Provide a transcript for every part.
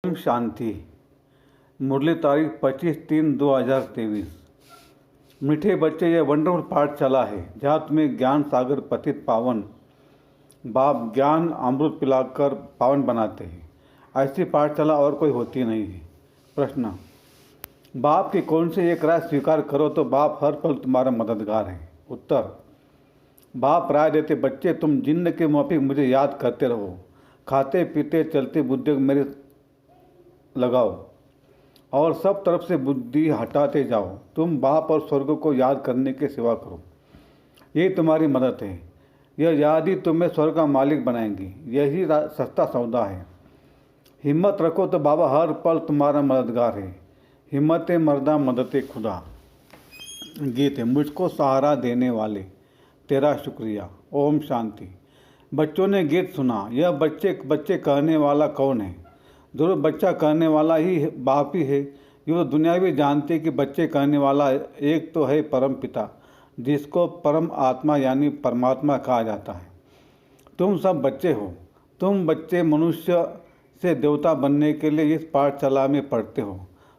ओम शांति। मुरली तारीख 25/3/2023। मीठे बच्चे, यह वंडरफुल पाठशाला है जहाँ तुम्हें ज्ञान सागर पतित पावन बाप ज्ञान अमृत पिलाकर पावन बनाते हैं। ऐसी पाठशाला और कोई होती नहीं है। प्रश्न: बाप की कौन सी एक राय स्वीकार करो तो बाप हर पल तुम्हारा मददगार है। उत्तर: बाप राय देते, बच्चे तुम जिन्न के माफिक मुझे याद करते रहो, खाते पीते चलते बुद्धि मेरे लगाओ और सब तरफ से बुद्धि हटाते जाओ। तुम बाप और स्वर्ग को याद करने की सेवा करो, यही तुम्हारी मदद है। यह याद ही तुम्हें स्वर्ग का मालिक बनाएंगी। यही सस्ता सौदा है। हिम्मत रखो तो बाबा हर पल तुम्हारा मददगार है। हिम्मत मर्दा मदद खुदा। गीत है। मुझको सहारा देने वाले तेरा शुक्रिया। ओम शांति। बच्चों ने गीत सुना। यह बच्चे कहने वाला कौन है? जरूर बच्चा कहने वाला ही बाप ही है। ये तो दुनिया भी जानती है कि बच्चे कहने वाला एक तो है परम पिता, जिसको परम आत्मा यानी परमात्मा कहा जाता है। तुम सब बच्चे हो। तुम बच्चे मनुष्य से देवता बनने के लिए इस पाठशाला में पढ़ते हो।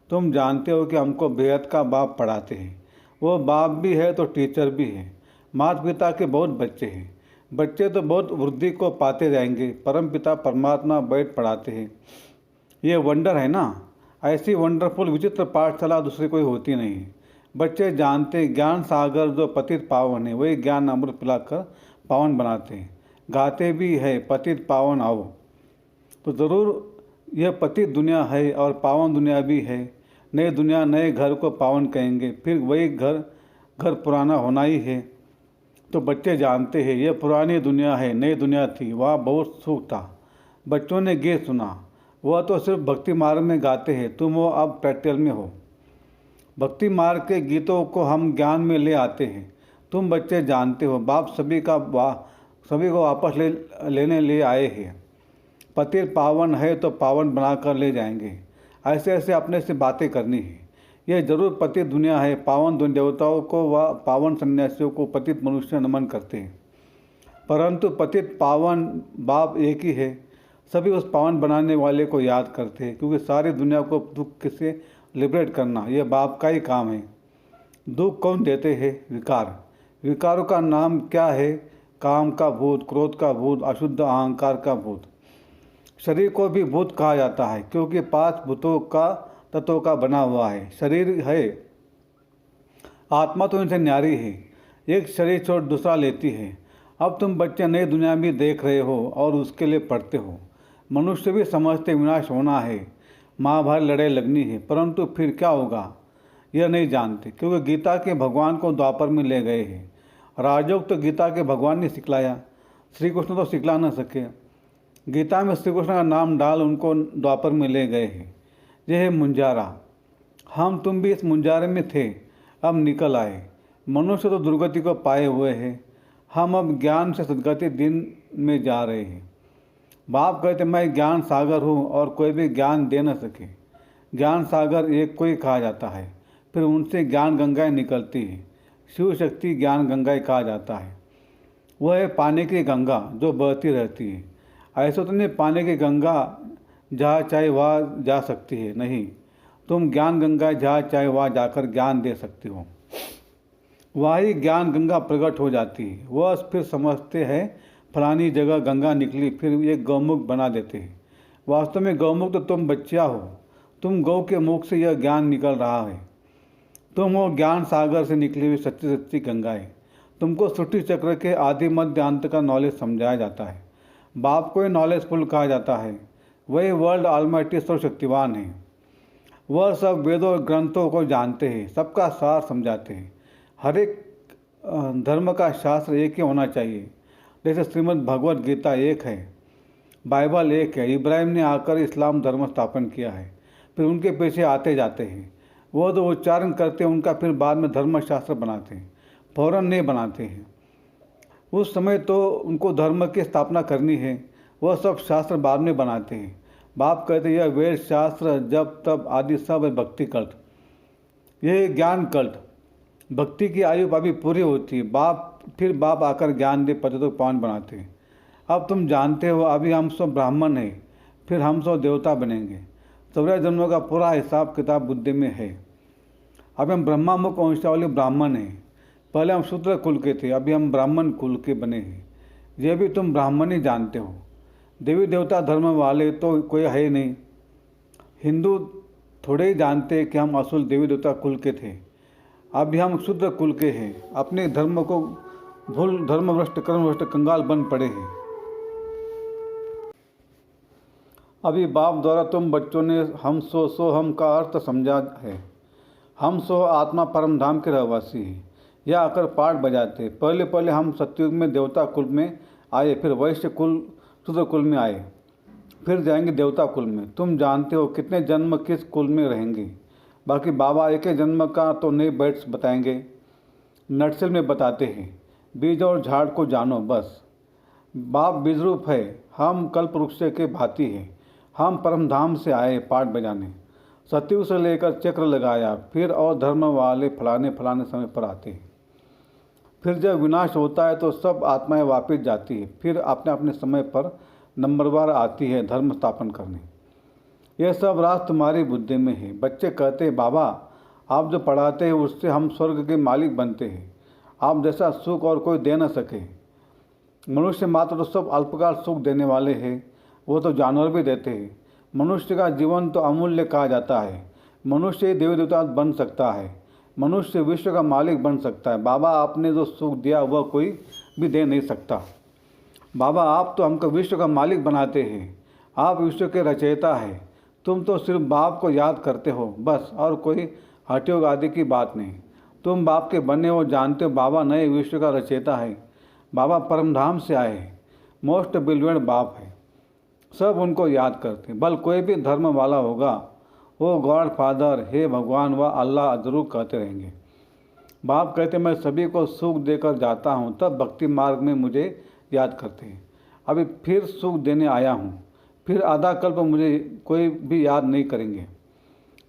तुम जानते हो कि हमको बेहद का बाप पढ़ाते हैं। वो बाप भी है तो टीचर भी है। माता पिता के बहुत बच्चे हैं। बच्चे तो बहुत वृद्धि को पाते जाएंगे। परम पिता परमात्मा बैठ पढ़ाते हैं। ये वंडर है ना। ऐसी वंडरफुल विचित्र पाठशाला दूसरी कोई होती नहीं है। बच्चे जानते ज्ञान सागर जो पतित पावन है वही ज्ञान अमृत पिलाकर पावन बनाते हैं। गाते भी है पतित पावन आओ। तो ज़रूर यह पतित दुनिया है और पावन दुनिया भी है। नई दुनिया नए घर को पावन कहेंगे, फिर वही घर पुराना होना ही है। तो बच्चे जानते हैं यह पुरानी दुनिया है, नई दुनिया थी, वह बहुत सुख था। बच्चों ने गीत सुना। वह तो सिर्फ भक्ति मार्ग में गाते हैं, तुम वो अब प्रैक्टिकल में हो। भक्ति मार्ग के गीतों को हम ज्ञान में ले आते हैं। तुम बच्चे जानते हो बाप सभी को वापस लेने ले आए हैं। पतित पावन है तो पावन बनाकर ले जाएंगे। ऐसे ऐसे अपने से बातें करनी है। यह जरूर पतित दुनिया है। पावन देवताओं को व पावन सन्यासियों को पतित मनुष्य नमन करते हैं, परंतु पतित पावन बाप एक ही है। सभी उस पावन बनाने वाले को याद करते हैं, क्योंकि सारी दुनिया को दुख से लिबरेट करना यह बाप का ही काम है। दुख कौन देते हैं? विकार। विकारों का नाम क्या है? काम का भूत, क्रोध का भूत, अशुद्ध अहंकार का भूत। शरीर को भी भूत कहा जाता है, क्योंकि 5 भूतों का तत्वों का बना हुआ है। शरीर है, आत्मा तो इनसे न्यारी है। एक शरीर छोड़ दूसरा लेती है। अब तुम बच्चे नई दुनिया भी देख रहे हो और उसके लिए पढ़ते हो। मनुष्य भी समझते विनाश होना है, महाभारत लड़ाई लगनी है, परंतु फिर क्या होगा यह नहीं जानते, क्योंकि गीता के भगवान को द्वापर में ले गए हैं। राजयोग तो गीता के भगवान ने सिखलाया, श्री कृष्ण तो सिखला न सके। गीता में श्री कृष्ण का नाम डाल उनको द्वापर में ले गए हैं। यह है मुंजारा। हम तुम भी इस मुंजारे में थे, अब निकल आए। मनुष्य तो दुर्गति को पाए हुए हैं। हम अब ज्ञान से सदगति दिन में जा रहे हैं। बाप कहते मैं ज्ञान सागर हूँ और कोई भी ज्ञान दे न सके। ज्ञान सागर एक को ही कहा जाता है, फिर उनसे ज्ञान गंगाएँ निकलती है। शिव शक्ति ज्ञान गंगाएँ कहा जाता है। वह है पानी की गंगा जो बहती रहती है। ऐसा तो नहीं पानी की गंगा जहाँ चाहे वहाँ जा सकती है, नहीं। तुम ज्ञान गंगा जहाँ चाहे वहाँ जाकर ज्ञान दे सकती हो। वही ज्ञान गंगा प्रकट हो जाती है। वह फिर समझते हैं फलानी जगह गंगा निकली, फिर एक गौमुख बना देते हैं। वास्तव में गौमुख तो तुम बच्चा हो। तुम गौ के मुख से यह ज्ञान निकल रहा है। तुम हो ज्ञान सागर से निकली हुई सच्ची सच्ची गंगाएँ। तुमको सृष्टि चक्र के आदि मध्य अंत का नॉलेज समझाया जाता है। बाप को ही नॉलेजफुल कहा जाता है। वही वर्ल्ड ऑलमाइटी सर्वशक्तिवान है। वह सब वेदों और ग्रंथों को जानते हैं, सबका सार समझाते हैं। हर एक धर्म का शास्त्र एक ही होना चाहिए। जैसे श्रीमद् भगवत गीता एक है, बाइबल एक है। इब्राहिम ने आकर इस्लाम धर्म स्थापन किया है, फिर उनके पीछे आते जाते हैं। वो तो उच्चारण करते हैं उनका, फिर बाद में धर्मशास्त्र बनाते हैं, फौरन नहीं बनाते हैं। उस समय तो उनको धर्म की स्थापना करनी है, वह सब शास्त्र बाद में बनाते हैं। बाप कहते यह वेद शास्त्र जब तब आदि सब है भक्ति कल्ट। यह ज्ञान कल्ट। भक्ति की आयु अभी पूरी होती है। फिर बाप आकर ज्ञान दे पतितों को पावन बनाते हैं। अब तुम जानते हो अभी हम सब ब्राह्मण हैं, फिर हम सब देवता बनेंगे। 14 जन्मों का पूरा हिसाब किताब बुद्धि में है। अभी हम ब्रह्मामुख वंशावली ब्राह्मण हैं। पहले हम शूद्र कुल के थे, अभी हम ब्राह्मण कुल के बने हैं। यह भी तुम ब्राह्मण ही जानते हो। देवी देवता धर्म वाले तो कोई है नहीं। हिंदू थोड़े ही जानते हैं कि हम असुल देवी देवता कुल के थे। अभी हम शूद्र कुल के हैं। अपने धर्म को भूल धर्मभ्रष्ट कर्मभ्रष्ट कंगाल बन पड़े हैं। अभी बाप द्वारा तुम बच्चों ने हम सो हम का अर्थ समझा है। हम सो आत्मा परम धाम के रहवासी हैं। यह आकर पाठ बजाते। पहले हम सतयुग में देवता कुल में आए, फिर वैश्य कुल शूद्र कुल में आए, फिर जाएंगे देवता कुल में। तुम जानते हो कितने जन्म किस कुल में रहेंगे। बाकी बाबा एक ही जन्म का तो नहीं बैठ बताएंगे, नटसेल में बताते हैं। बीज और झाड़ को जानो बस। बाप बीज रूप है, हम कल्प वृक्ष के भांति हैं। हम परम धाम से आए पाठ बजाने। सतयुग से लेकर चक्र लगाया, फिर और धर्म वाले फलाने समय पर आते हैं। फिर जब विनाश होता है तो सब आत्माएं वापस जाती है, फिर अपने अपने समय पर नंबरवार आती है धर्म स्थापन करने। यह सब राज तुम्हारी बुद्धि में है। बच्चे कहते हैं बाबा आप जो पढ़ाते हैं उससे हम स्वर्ग के मालिक बनते हैं। आप जैसा सुख और कोई दे न सके। मनुष्य मात्र तो सब अल्पकाल सुख देने वाले हैं, वो तो जानवर भी देते हैं। मनुष्य का जीवन तो अमूल्य कहा जाता है। मनुष्य ही देवी देवता बन सकता है। मनुष्य विश्व का मालिक बन सकता है। बाबा आपने जो सुख दिया वह कोई भी दे नहीं सकता। बाबा आप तो हमको विश्व का मालिक बनाते हैं। आप विश्व के रचयिता हैं। तुम तो सिर्फ बाप को याद करते हो बस, और कोई हठयोग आदि की बात नहीं। तुम बाप के बने हो, जानते हो बाबा नए विश्व का रचयिता है। बाबा परमधाम से आए हैं। मोस्ट बिलीवेड बाप है। सब उनको याद करते हैं। बल कोई भी धर्म वाला होगा वो गॉड फादर, हे भगवान व अल्लाह जरूर कहते रहेंगे। बाप कहते मैं सभी को सुख देकर जाता हूँ, तब भक्ति मार्ग में मुझे याद करते हैं। अभी फिर सुख देने आया हूँ, फिर आधा कल्प मुझे कोई भी याद नहीं करेंगे।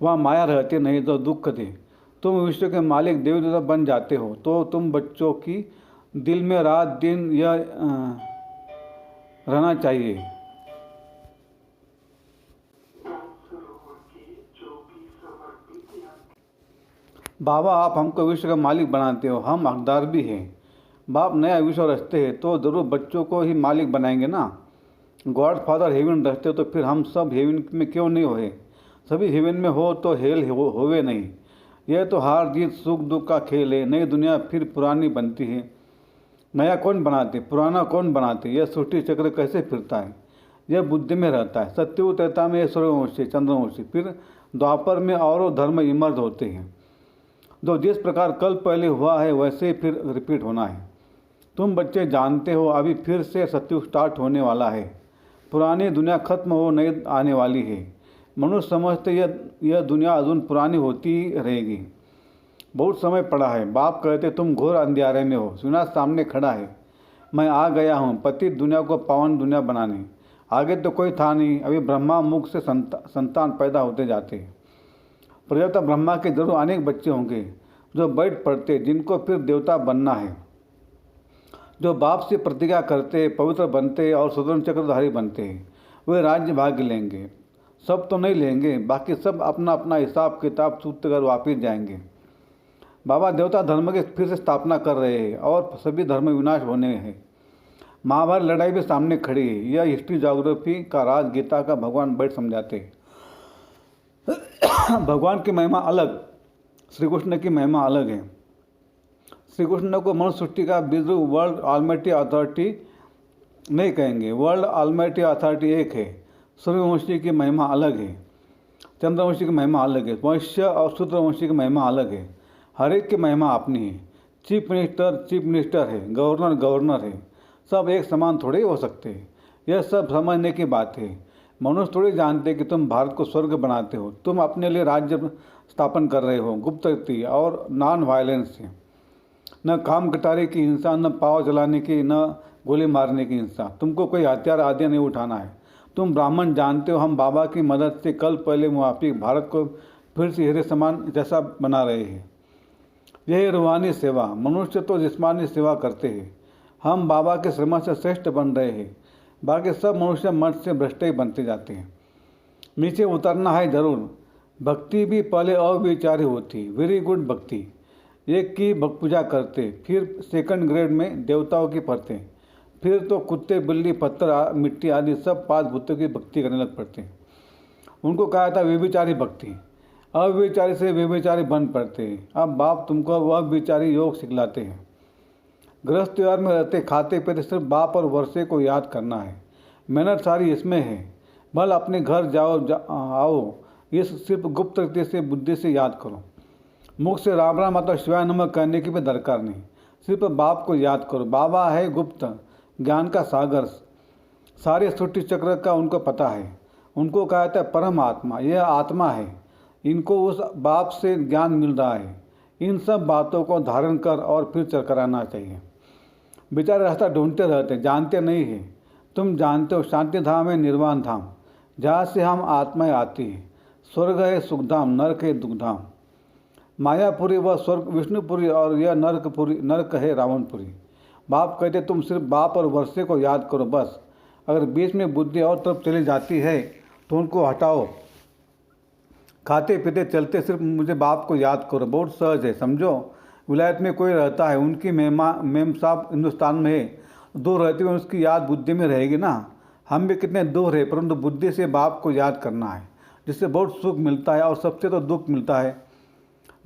वहाँ माया रहती नहीं तो दुख दे। तुम विश्व के मालिक देवी देवता बन जाते हो तो तुम बच्चों की दिल में रात दिन यह रहना चाहिए। बाबा आप हमको विश्व का मालिक बनाते हो, हम हकदार भी हैं। बाप नया विश्व रचते हैं तो ज़रूर बच्चों को ही मालिक बनाएंगे ना। गॉड फादर हेवन रचते तो फिर हम सब हेवन में क्यों नहीं होए। सभी हेवन में हो तो हेल होवे नहीं। यह तो हार जीत सुख दुख का खेल है। नई दुनिया फिर पुरानी बनती है। नया कौन बनाते, पुराना कौन बनाते। यह सृष्टि चक्र कैसे फिरता है, यह बुद्धि में रहता है। सत्ययुग त्रेता में सूर्यवंशी चंद्रवंशी, फिर द्वापर में और धर्म इमर्ज होते हैं। जो जिस प्रकार कल पहले हुआ है वैसे ही फिर रिपीट होना है। तुम बच्चे जानते हो अभी फिर से सतयुग स्टार्ट होने वाला है। पुरानी दुनिया खत्म हो नई आने वाली है। मनुष्य समझते यह दुनिया अजून पुरानी होती रहेगी। बहुत समय पड़ा है। बाप कहते तुम घोर अंधियारे में हो, विनाश सामने खड़ा है। मैं आ गया हूँ पतित दुनिया को पावन दुनिया बनाने। आगे तो कोई था नहीं। अभी ब्रह्मा मुख से संतान पैदा होते जाते हैं। प्रजापिता ब्रह्मा के जरूर अनेक बच्चे होंगे जो बैठ पड़ते, जिनको फिर देवता बनना है। जो बाप से प्रतिज्ञा करते, पवित्र बनते और सुदर्शन चक्रधारी बनते हैं, वे राज्य भाग्य लेंगे। सब तो नहीं लेंगे, बाकी सब अपना अपना हिसाब किताब सूत्र कर वापिस जाएंगे। बाबा देवता धर्म की फिर से स्थापना कर रहे हैं और सभी धर्म विनाश होने हैं। महाभारत लड़ाई भी सामने खड़ी है। यह हिस्ट्री ज्योग्राफी का राज गीता का भगवान बैठ समझाते हैं। भगवान की महिमा अलग, श्री कृष्ण की महिमा अलग है। श्री कृष्ण को मनुष्य सृष्टि का बीज वर्ल्ड ऑलमाइटी अथॉरिटी नहीं कहेंगे। वर्ल्ड ऑलमाइटी अथॉरिटी एक है। सूर्यवंशी की महिमा अलग है, चंद्रवंशी की महिमा अलग है, वैश्य और शूद्रवंशी की महिमा अलग है। हर एक की महिमा अपनी है। चीफ मिनिस्टर है, गवर्नर है। सब एक समान थोड़े हो सकते हैं। यह सब समझने की बात है। मनुष्य थोड़ी जानते कि तुम भारत को स्वर्ग बनाते हो। तुम अपने लिए राज्य स्थापन कर रहे हो, गुप्त रीति और नॉन वायलेंस से। न काम कटारे की हिंसा, न पाव जलाने की, न गोली मारने की हिंसा। तुमको कोई हथियार आदि नहीं उठाना है। तुम ब्राह्मण जानते हो हम बाबा की मदद से कल पहले मुआफिक भारत को फिर से हीरे समान जैसा बना रहे हैं। यही रूहानी सेवा। मनुष्य तो जिस्मानी सेवा करते हैं। हम बाबा के श्रम से श्रेष्ठ बन रहे हैं। बाकी सब मनुष्य मठ से भ्रष्ट ही बनते जाते हैं। नीचे उतरना है ज़रूर। भक्ति भी पहले अविचारी होती, वेरी गुड भक्ति। एक की पूजा करते, फिर सेकंड ग्रेड में देवताओं की पढ़ते, फिर तो कुत्ते बिल्ली पत्थर मिट्टी आदि सब 5 भूतों की भक्ति करने लग पड़ते। उनको कहा था व्यभिचारी भक्ति। अव्यभिचारी से व्यभिचारी बन पड़ते। अब बाप तुमको अव्यभिचारी योग सिखलाते हैं। गृहस्थ त्योहार में रहते खाते पीते सिर्फ बाप और वर्षे को याद करना है। मेहनत सारी इसमें है। भल अपने घर आओ, इस सिर्फ गुप्त रीति से बुद्धि से याद करो। मुख से राम राम अथवा शिवाय नमः कहने की भी दरकार नहीं, सिर्फ बाप को याद करो। बाबा है गुप्त ज्ञान का सागर, सारे सृष्टि चक्र का उनको पता है। उनको कहा था परम आत्मा, यह आत्मा है। इनको उस बाप से ज्ञान मिल रहा है। इन सब बातों को धारण कर और फिर चल कराना चाहिए। बेचारे रास्ता ढूंढते रहते, जानते नहीं है। तुम जानते हो शांति धाम है निर्वाण धाम, जहाँ से हम आत्माएं आती है। स्वर्ग है सुखधाम, नरक है दुखधाम। मायापुरी व स्वर्ग विष्णुपुरी और यह नरक है रावणपुरी। बाप कहते तुम सिर्फ बाप और वर्षे को याद करो बस। अगर बीच में बुद्धि और तरफ चली जाती है तो उनको हटाओ। खाते पीते चलते सिर्फ मुझे बाप को याद करो, बहुत सहज है। समझो विलायत में कोई रहता है, उनकी मेम साहब हिंदुस्तान में है, दूर रहती हुई उसकी याद बुद्धि में रहेगी ना। हम भी कितने दूर है, परंतु बुद्धि से बाप को याद करना है, जिससे बहुत सुख मिलता है और सबसे तो दुख मिलता है।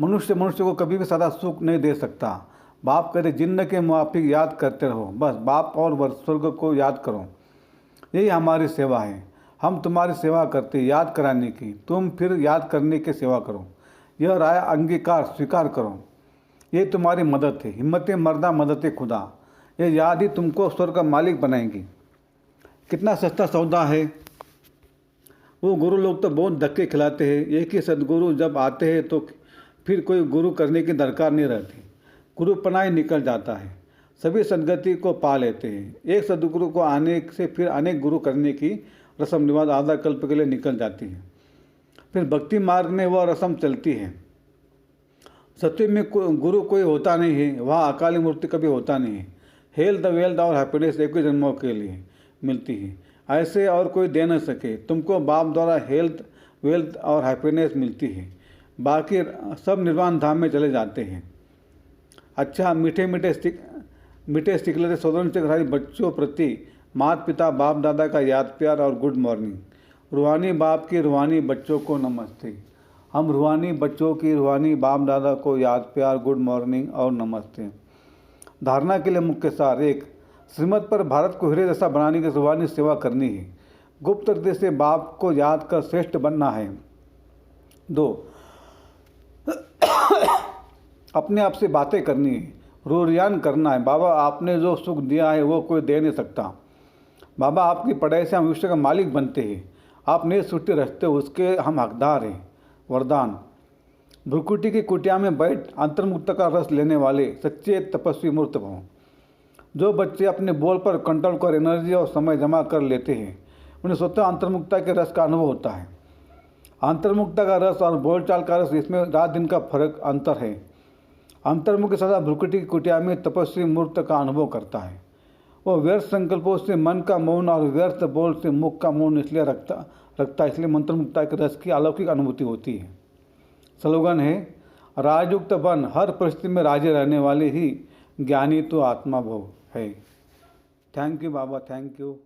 मनुष्य को कभी भी सदा सुख नहीं दे सकता। बाप कहते जिन्न के मुआफिक याद करते रहो, बस बाप और स्वर्ग को याद करो। यही हमारी सेवा है। हम तुम्हारी सेवा करते याद कराने की, तुम फिर याद करने की सेवा करो। यह राय अंगीकार स्वीकार करो। ये तुम्हारी मदद है। हिम्मत मर्दा मदद खुदा। यह याद ही तुमको स्वर्ग का मालिक बनाएगी। कितना सस्ता सौदा है। वो गुरु लोग तो बहुत धक्के खिलाते हैं। एक ही सदगुरु जब आते हैं तो फिर कोई गुरु करने की दरकार नहीं रहती। गुरु पनाही निकल जाता है, सभी सदगति को पा लेते हैं। एक सदगुरु को आने से फिर अनेक गुरु करने की रस्म रिवाज आधा कल्प के लिए निकल जाती है। फिर भक्ति मार्ग में वह रस्म चलती है। सत्य में गुरु कोई होता नहीं है, वहाँ अकाली मूर्ति कभी होता नहीं है। हेल्थ वेल्थ और हैप्पीनेस एक ही जन्मों के लिए मिलती है, ऐसे और कोई दे न सके। तुमको बाप द्वारा हेल्थ वेल्थ और हैप्पीनेस मिलती है, बाकी सब निर्वाण धाम में चले जाते हैं। अच्छा, मीठे स्टिक लेते सौदन से घरारी बच्चों प्रति माता पिता बाप दादा का याद प्यार और गुड मॉर्निंग। रूहानी बाप की रूहानी बच्चों को नमस्ते। हम रूहानी बच्चों की रूहानी बाप दादा को याद प्यार गुड मॉर्निंग और नमस्ते। धारणा के लिए मुख्य सार: 1. श्रीमत पर भारत को हीरे जैसा बनाने की रूहानी सेवा करनी है। गुप्त रीति से बाप को याद कर श्रेष्ठ बनना है। 2. अपने आप से बातें करनी है, रोरियान करना है। बाबा आपने जो सुख दिया है वो कोई दे नहीं सकता। बाबा आपकी पढ़ाई से हम विश्व का मालिक बनते हैं। आप नई सृष्टि रचते हो, उसके हम हकदार हैं। वरदान: भ्रुकुटी की कुटिया में बैठ अंतर्मुक्त का रस लेने वाले सच्चे तपस्वी मूर्त भव। जो बच्चे अपने बोल पर कंट्रोल कर एनर्जी और समय जमा कर लेते हैं, उन्हें स्वतः अंतर्मुक्ता के रस का अनुभव होता है। अंतर्मुक्ता का रस और बोलचाल का रस, इसमें रात दिन का फर्क अंतर है। अंतर्मुख सदा भ्रुकुटी की कुटिया में तपस्वी मूर्त का अनुभव करता है। वो व्यर्थ संकल्पों से मन का मौन और व्यर्थ बोल से मुख का मौन इसलिए रखता इसलिए मंत्रमुक्ता के रस की अलौकिक अनुभूति होती है। स्लोगन है: राजयुक्त बन, हर परिस्थिति में राजे रहने वाले ही ज्ञानी तो आत्मा भव है। Thank you Baba, thank you.